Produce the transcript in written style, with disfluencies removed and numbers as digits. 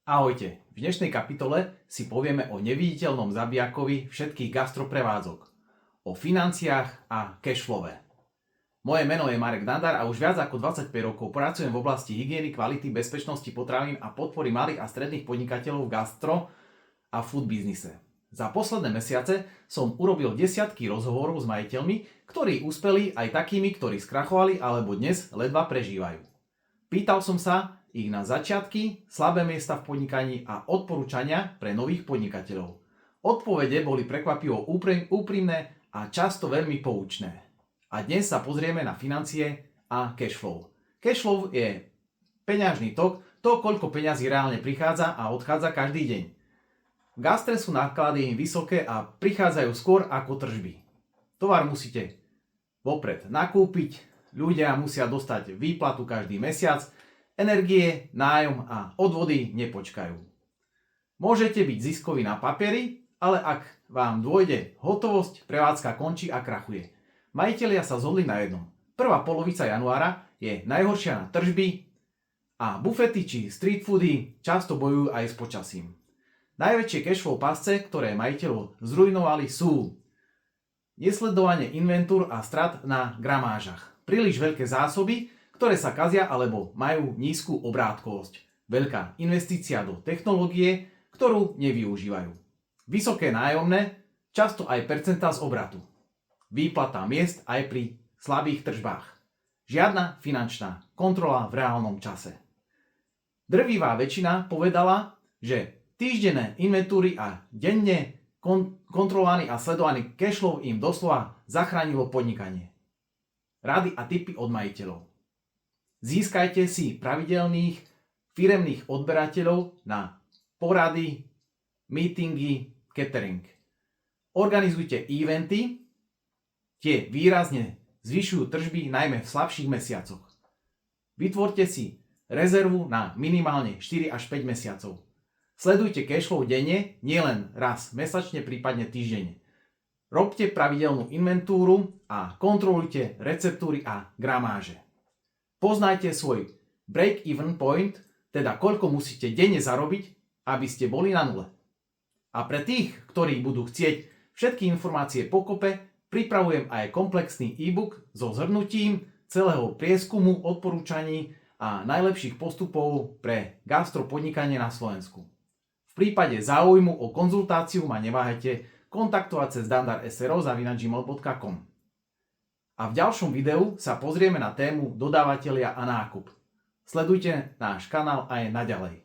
Ahojte, v dnešnej kapitole si povieme o neviditeľnom zabijakovi všetkých gastroprevádzok, o financiách a cashflowe. Moje meno je Marek Dandar a už viac ako 25 rokov pracujem v oblasti hygieny, kvality, bezpečnosti potravín a podpory malých a stredných podnikateľov v gastro a food biznise. Za posledné mesiace som urobil desiatky rozhovorov s majiteľmi, ktorí úspeli, aj takými, ktorí skrachovali alebo dnes ledva prežívajú. Pýtal som sa ich na začiatky, slabé miesta v podnikaní a odporúčania pre nových podnikateľov. Odpovede boli prekvapivo úprimné a často veľmi poučné. A dnes sa pozrieme na financie a cashflow. Cashflow je peňažný tok, to koľko peňazí reálne prichádza a odchádza každý deň. V gastre sú náklady vysoké a prichádzajú skôr ako tržby. Tovar musíte vopred nakúpiť, ľudia musia dostať výplatu každý mesiac, energie, nájom a odvody nepočkajú. Môžete byť ziskoví na papieri, ale ak vám dôjde hotovosť, prevádzka končí a krachuje. Majitelia sa zhodli na jednom. Prvá polovica januára je najhoršia na tržby a bufety či street foody často bojujú aj s počasím. Najväčšie cashflow pásce, ktoré majiteľov zrujnovali, sú nesledovanie inventúr a strat na gramážach, príliš veľké zásoby, ktoré sa kazia alebo majú nízku obrátkovosť, veľká investícia do technológie, ktorú nevyužívajú, vysoké nájomné, často aj percentá z obratu, výplata miest aj pri slabých tržbách, žiadna finančná kontrola v reálnom čase. Drvivá väčšina povedala, že týždenné inventúry a denne kontrolovaný a sledovaný cashflow im doslova zachránilo podnikanie. Rady a tipy od majiteľov. Získajte si pravidelných firemných odberateľov na porady, meetingy, catering. Organizujte eventy, tie výrazne zvyšujú tržby najmä v slabších mesiacoch. Vytvorte si rezervu na minimálne 4 až 5 mesiacov. Sledujte cashflow denne, nielen raz mesačne, prípadne týždenne. Robte pravidelnú inventúru a kontrolujte receptúry a gramáže. Poznajte svoj break-even point, teda koľko musíte denne zarobiť, aby ste boli na nule. A pre tých, ktorí budú chcieť všetky informácie pokope, pripravujem aj komplexný e-book so zhrnutím celého prieskumu, odporúčaní a najlepších postupov pre gastropodnikanie na Slovensku. V prípade záujmu o konzultáciu ma neváhajte kontaktovať cez dandar.sro@gmail.com. A v ďalšom videu sa pozrieme na tému dodávateľia a nákup. Sledujte náš kanál aj naďalej.